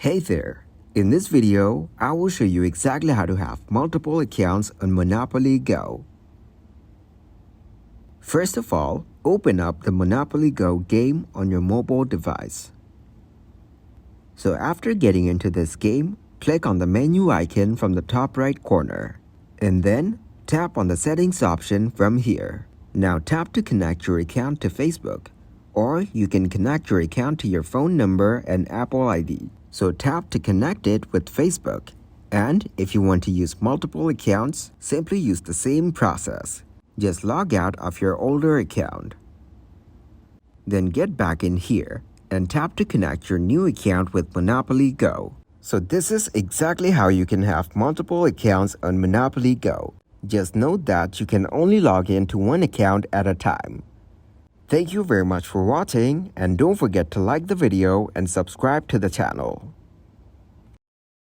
Hey there! In this video, I will show you exactly how to have multiple accounts on Monopoly Go. First of all, open up the Monopoly Go game on your mobile device. So after getting into this game, click on the menu icon from the top right corner, and then tap on the settings option from here. Now tap to connect your account to Facebook, or you can connect your account to your phone number and Apple ID. So tap to connect it with Facebook. And if you want to use multiple accounts, simply use the same process. Just log out of your older account. Then get back in here and tap to connect your new account with Monopoly Go. So this is exactly how you can have multiple accounts on Monopoly Go. Just note that you can only log into one account at a time. Thank you very much for watching, and don't forget to like the video and subscribe to the channel.